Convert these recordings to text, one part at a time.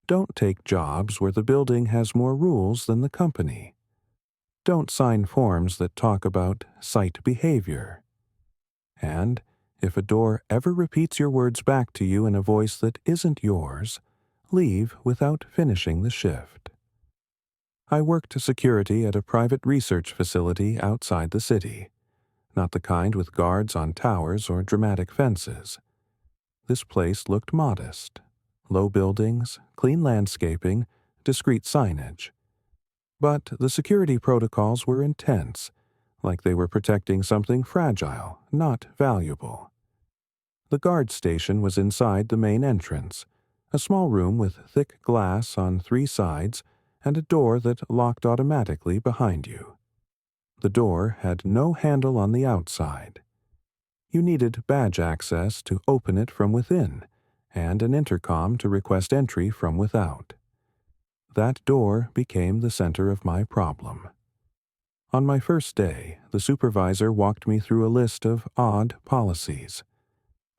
Don't take jobs where the building has more rules than the company. Don't sign forms that talk about site behavior. And if a door ever repeats your words back to you in a voice that isn't yours, leave without finishing the shift. I worked security at a private research facility outside the city, not the kind with guards on towers or dramatic fences. This place looked modest. Low buildings, clean landscaping, discreet signage. But the security protocols were intense, like they were protecting something fragile, not valuable. The guard station was inside the main entrance, a small room with thick glass on 3 sides and a door that locked automatically behind you. The door had no handle on the outside. You needed badge access to open it from within, and an intercom to request entry from without. That door became the center of my problem. On my first day, the supervisor walked me through a list of odd policies.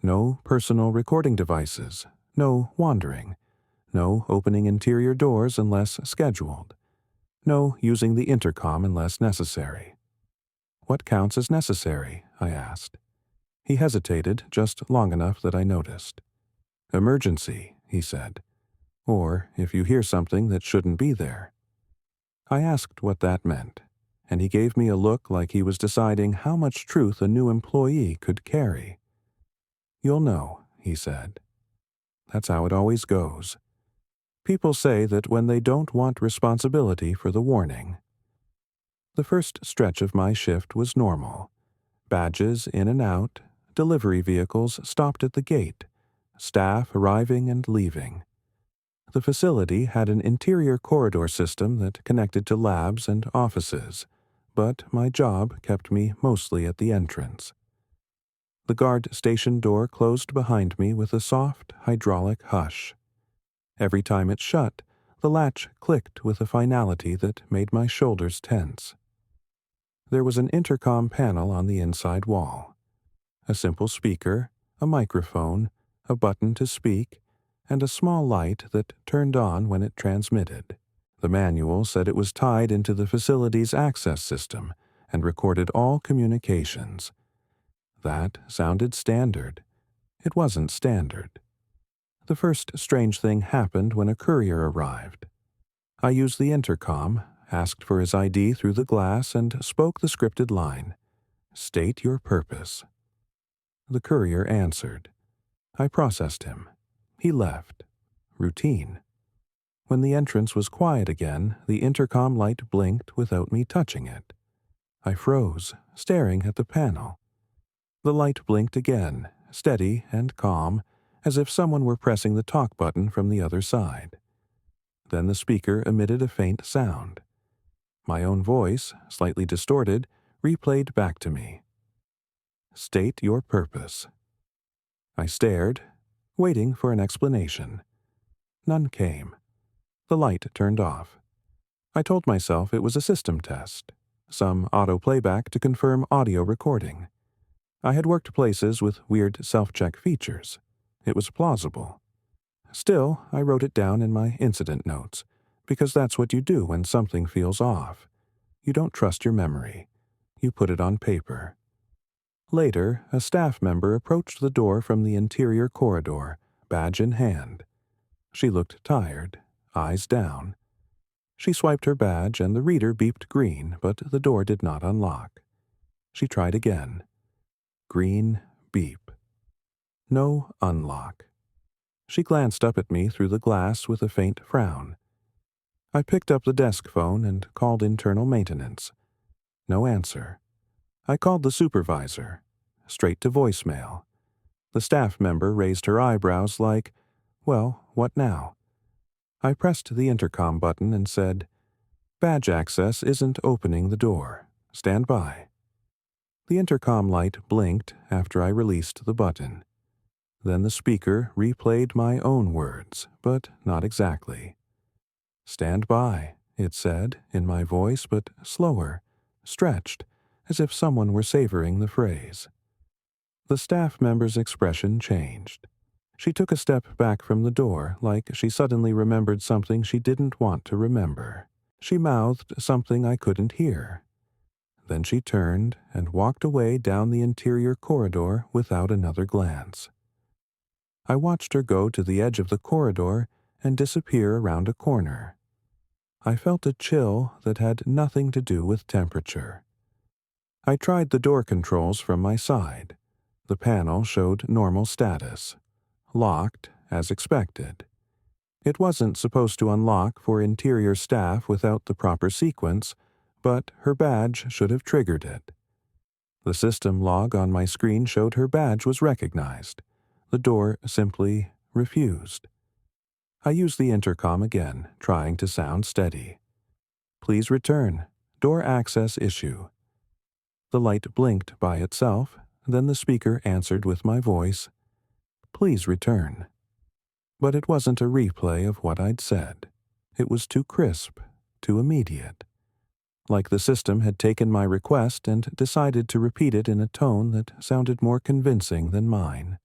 No personal recording devices, no wandering, no opening interior doors unless scheduled, no using the intercom unless necessary. What counts as necessary? I asked. He hesitated just long enough that I noticed. Emergency, he said. Or if you hear something that shouldn't be there. I asked what that meant, and he gave me a look like he was deciding how much truth a new employee could carry. You'll know, he said. That's how it always goes. People say that when they don't want responsibility for the warning. The first stretch of my shift was normal. Badges in and out, delivery vehicles stopped at the gate, staff arriving and leaving. The facility had an interior corridor system that connected to labs and offices, but my job kept me mostly at the entrance. The guard station door closed behind me with a soft, hydraulic hush. Every time it shut, the latch clicked with a finality that made my shoulders tense. There was an intercom panel on the inside wall. A simple speaker, a microphone, a button to speak, and a small light that turned on when it transmitted. The manual said it was tied into the facility's access system and recorded all communications. That sounded standard. It wasn't standard. The first strange thing happened when a courier arrived. I used the intercom, asked for his ID through the glass, and spoke the scripted line, "State your purpose." The courier answered. I processed him. He left. Routine. When the entrance was quiet again, the intercom light blinked without me touching it. I froze, staring at the panel. The light blinked again, steady and calm, as if someone were pressing the talk button from the other side. Then the speaker emitted a faint sound. My own voice, slightly distorted, replayed back to me. State your purpose. I stared, waiting for an explanation. None came. The light turned off. I told myself it was a system test, some auto playback to confirm audio recording. I had worked places with weird self-check features. It was plausible. Still, I wrote it down in my incident notes, because that's what you do when something feels off. You don't trust your memory. You put it on paper. Later, a staff member approached the door from the interior corridor, badge in hand. She looked tired, eyes down. She swiped her badge and the reader beeped green, but the door did not unlock. She tried again. Green, beep. No unlock. She glanced up at me through the glass with a faint frown. I picked up the desk phone and called internal maintenance. No answer. I called the supervisor. Straight to voicemail. The staff member raised her eyebrows like, well, what now? I pressed the intercom button and said, "Badge access isn't opening the door. Stand by." The intercom light blinked after I released the button. Then the speaker replayed my own words, but not exactly. "Stand by," it said, in my voice, but slower, stretched, as if someone were savoring the phrase. The staff member's expression changed. She took a step back from the door, like she suddenly remembered something she didn't want to remember. She mouthed something I couldn't hear. Then she turned and walked away down the interior corridor without another glance. I watched her go to the edge of the corridor and disappear around a corner. I felt a chill that had nothing to do with temperature. I tried the door controls from my side. The panel showed normal status. Locked, as expected. It wasn't supposed to unlock for interior staff without the proper sequence, but her badge should have triggered it. The system log on my screen showed her badge was recognized. The door simply refused. I used the intercom again, trying to sound steady. "Please return. Door access issue." The light blinked by itself, then the speaker answered with my voice, "Please return." But it wasn't a replay of what I'd said. It was too crisp, too immediate. Like the system had taken my request and decided to repeat it in a tone that sounded more convincing than mine.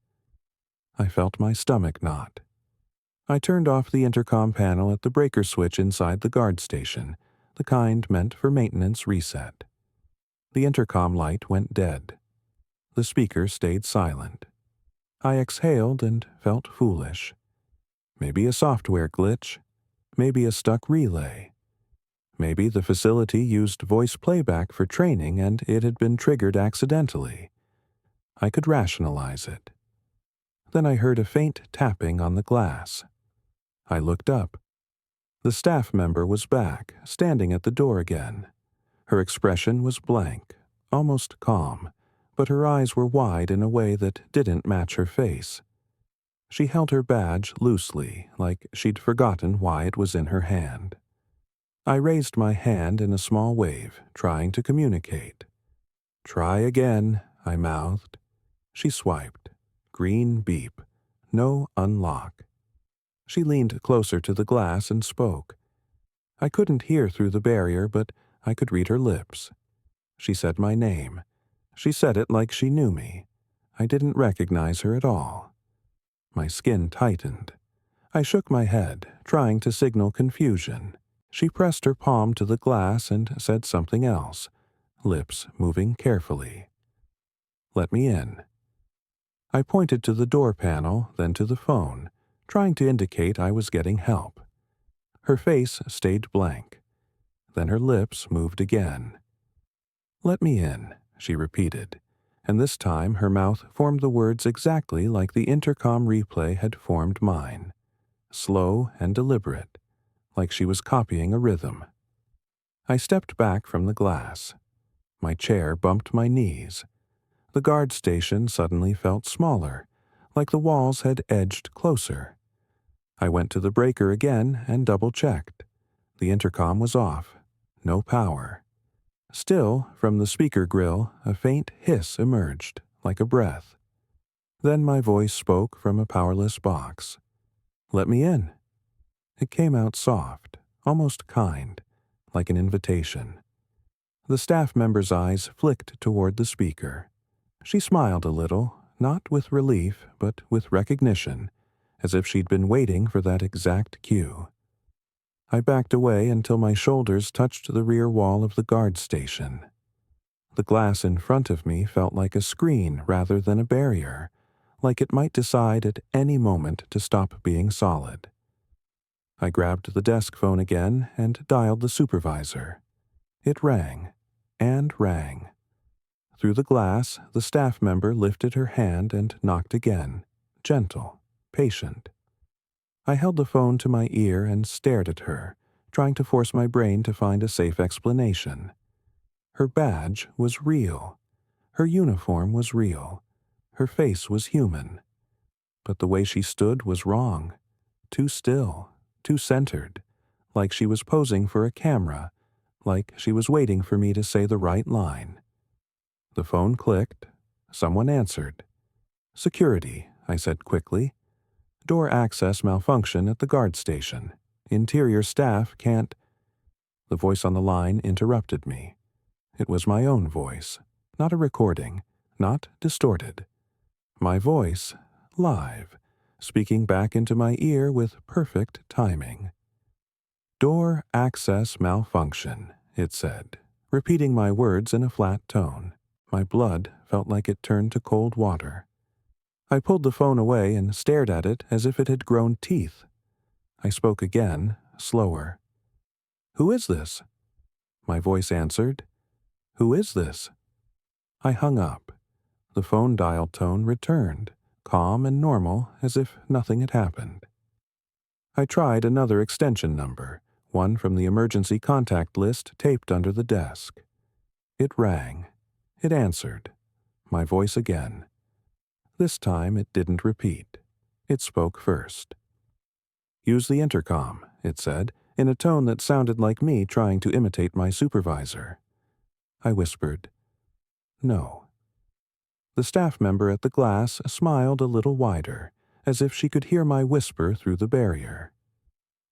I felt my stomach knot. I turned off the intercom panel at the breaker switch inside the guard station, the kind meant for maintenance reset. The intercom light went dead. The speaker stayed silent. I exhaled and felt foolish. Maybe a software glitch. Maybe a stuck relay. Maybe the facility used voice playback for training and it had been triggered accidentally. I could rationalize it. Then I heard a faint tapping on the glass. I looked up. The staff member was back, standing at the door again. Her expression was blank, almost calm, but her eyes were wide in a way that didn't match her face. She held her badge loosely, like she'd forgotten why it was in her hand. I raised my hand in a small wave, trying to communicate. "Try again," I mouthed. She swiped. Green beep. No unlock. She leaned closer to the glass and spoke. I couldn't hear through the barrier, but I could read her lips. She said my name. She said it like she knew me. I didn't recognize her at all. My skin tightened. I shook my head, trying to signal confusion. She pressed her palm to the glass and said something else, lips moving carefully. "Let me in." I pointed to the door panel, then to the phone, trying to indicate I was getting help. Her face stayed blank. Then her lips moved again. "Let me in," she repeated, and this time her mouth formed the words exactly like the intercom replay had formed mine. Slow and deliberate, like she was copying a rhythm. I stepped back from the glass. My chair bumped my knees. The guard station suddenly felt smaller, like the walls had edged closer. I went to the breaker again and double-checked. The intercom was off. No power. Still, from the speaker grill, a faint hiss emerged, like a breath. Then my voice spoke from a powerless box. "Let me in." It came out soft, almost kind, like an invitation. The staff member's eyes flicked toward the speaker. She smiled a little, not with relief, but with recognition, as if she'd been waiting for that exact cue. I backed away until my shoulders touched the rear wall of the guard station. The glass in front of me felt like a screen rather than a barrier, like it might decide at any moment to stop being solid. I grabbed the desk phone again and dialed the supervisor. It rang, and rang. Through the glass, the staff member lifted her hand and knocked again, gentle, patient. I held the phone to my ear and stared at her, trying to force my brain to find a safe explanation. Her badge was real. Her uniform was real. Her face was human. But the way she stood was wrong. Too still, too centered, like she was posing for a camera, like she was waiting for me to say the right line. The phone clicked. Someone answered. "Security," I said quickly. "Door access malfunction at the guard station. Interior staff can't—" The voice on the line interrupted me. It was my own voice, not a recording, not distorted. My voice, live, speaking back into my ear with perfect timing. "Door access malfunction," it said, repeating my words in a flat tone. My blood felt like it turned to cold water. I pulled the phone away and stared at it as if it had grown teeth. I spoke again, slower. "Who is this?" My voice answered. "Who is this?" I hung up. The phone dial tone returned, calm and normal, as if nothing had happened. I tried another extension number, one from the emergency contact list taped under the desk. It rang. It answered. My voice again. This time it didn't repeat. It spoke first. "Use the intercom," it said, in a tone that sounded like me trying to imitate my supervisor. I whispered, "No." The staff member at the glass smiled a little wider, as if she could hear my whisper through the barrier.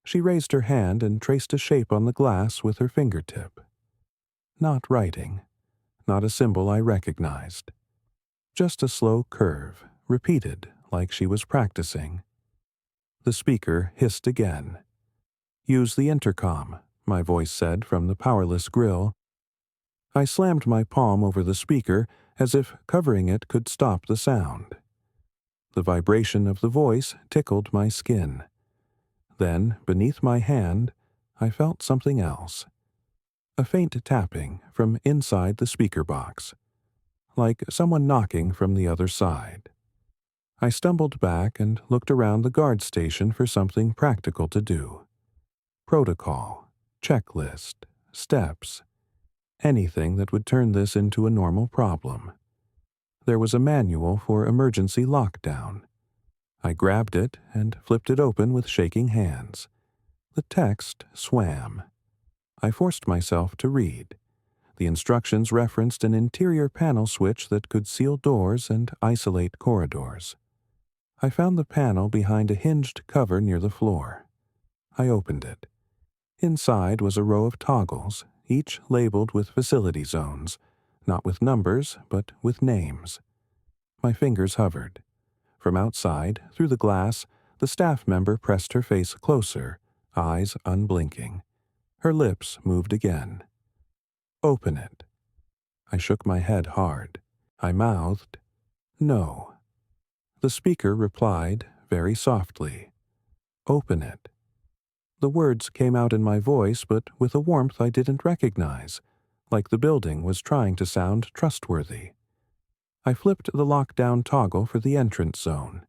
She raised her hand and traced a shape on the glass with her fingertip. Not writing, not a symbol I recognized. Just a slow curve, repeated like she was practicing. The speaker hissed again. "Use the intercom," my voice said from the powerless grill. I slammed my palm over the speaker as if covering it could stop the sound. The vibration of the voice tickled my skin. Then, beneath my hand, I felt something else. A faint tapping from inside the speaker box, like someone knocking from the other side. I stumbled back and looked around the guard station for something practical to do. Protocol, checklist, steps, anything that would turn this into a normal problem. There was a manual for emergency lockdown. I grabbed it and flipped it open with shaking hands. The text swam. I forced myself to read. The instructions referenced an interior panel switch that could seal doors and isolate corridors. I found the panel behind a hinged cover near the floor. I opened it. Inside was a row of toggles, each labeled with facility zones, not with numbers, but with names. My fingers hovered. From outside, through the glass, the staff member pressed her face closer, eyes unblinking. Her lips moved again. "Open it." I shook my head hard. I mouthed, "No." The speaker replied, very softly, "Open it." The words came out in my voice, but with a warmth I didn't recognize, like the building was trying to sound trustworthy. I flipped the lockdown toggle for the entrance zone.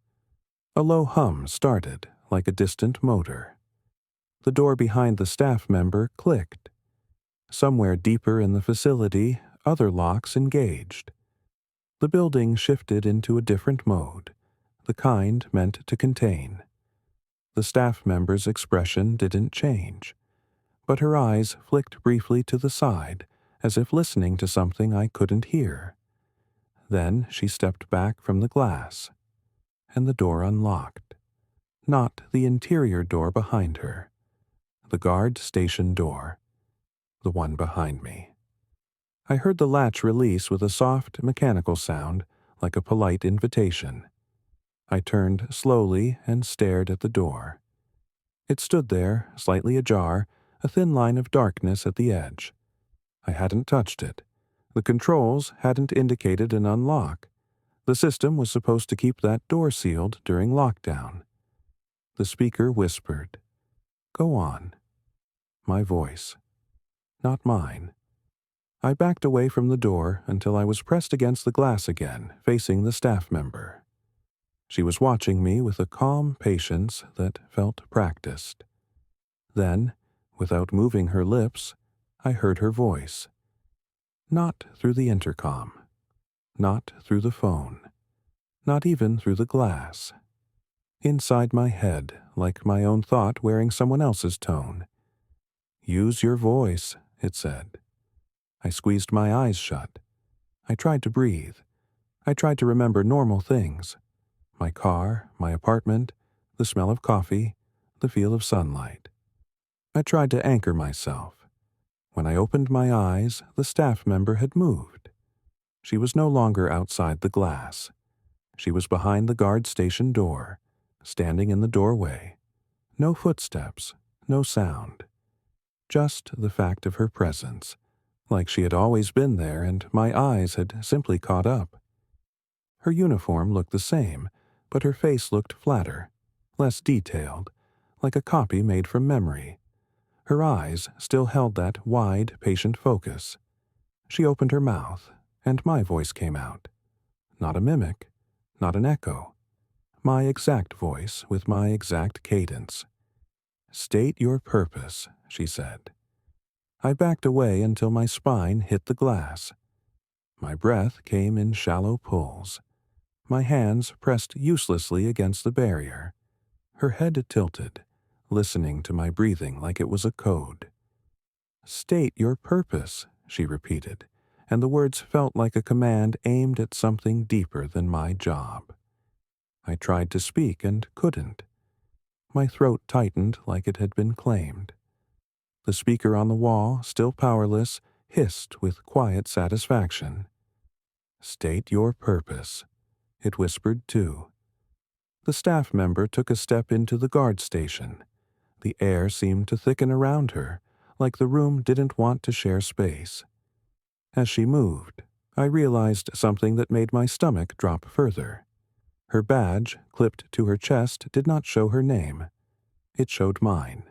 A low hum started, like a distant motor. The door behind the staff member clicked. Somewhere deeper in the facility, other locks engaged. The building shifted into a different mode, the kind meant to contain. The staff member's expression didn't change, but her eyes flicked briefly to the side, as if listening to something I couldn't hear. Then she stepped back from the glass, and the door unlocked. Not the interior door behind her. The guard station door. The one behind me. I heard the latch release with a soft, mechanical sound, like a polite invitation. I turned slowly and stared at the door. It stood there, slightly ajar, a thin line of darkness at the edge. I hadn't touched it. The controls hadn't indicated an unlock. The system was supposed to keep that door sealed during lockdown. The speaker whispered, "Go on." My voice. Not mine. I backed away from the door until I was pressed against the glass again, facing the staff member. She was watching me with a calm patience that felt practiced. Then, without moving her lips, I heard her voice. Not through the intercom. Not through the phone. Not even through the glass. Inside my head, like my own thought wearing someone else's tone. "Use your voice," it said. I squeezed my eyes shut. I tried to breathe. I tried to remember normal things. My car, my apartment, the smell of coffee, the feel of sunlight. I tried to anchor myself. When I opened my eyes, the staff member had moved. She was no longer outside the glass. She was behind the guard station door, standing in the doorway. No footsteps, no sound. Just the fact of her presence, like she had always been there and my eyes had simply caught up. Her uniform looked the same, but her face looked flatter, less detailed, like a copy made from memory. Her eyes still held that wide, patient focus. She opened her mouth, and my voice came out. Not a mimic, not an echo. My exact voice with my exact cadence. "State your purpose," she said. I backed away until my spine hit the glass. My breath came in shallow pulls. My hands pressed uselessly against the barrier. Her head tilted, listening to my breathing like it was a code. "State your purpose," she repeated, and the words felt like a command aimed at something deeper than my job. I tried to speak and couldn't. My throat tightened like it had been claimed. The speaker on the wall, still powerless, hissed with quiet satisfaction. "State your purpose," it whispered too. The staff member took a step into the guard station. The air seemed to thicken around her, like the room didn't want to share space. As she moved, I realized something that made my stomach drop further. Her badge, clipped to her chest, did not show her name. It showed mine.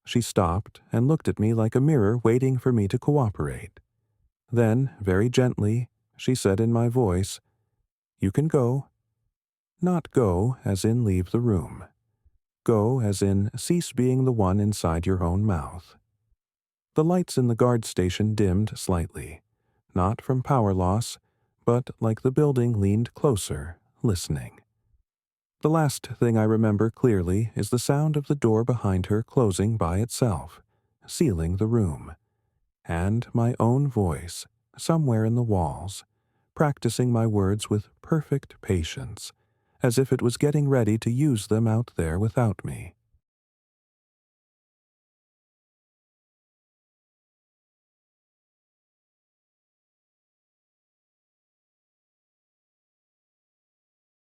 She stopped and looked at me like a mirror waiting for me to cooperate. Then, very gently, she said in my voice, "You can go." Not go as in leave the room. Go as in cease being the one inside your own mouth. The lights in the guard station dimmed slightly, not from power loss, but like the building leaned closer, listening. The last thing I remember clearly is the sound of the door behind her closing by itself, sealing the room, and my own voice, somewhere in the walls, practicing my words with perfect patience, as if it was getting ready to use them out there without me.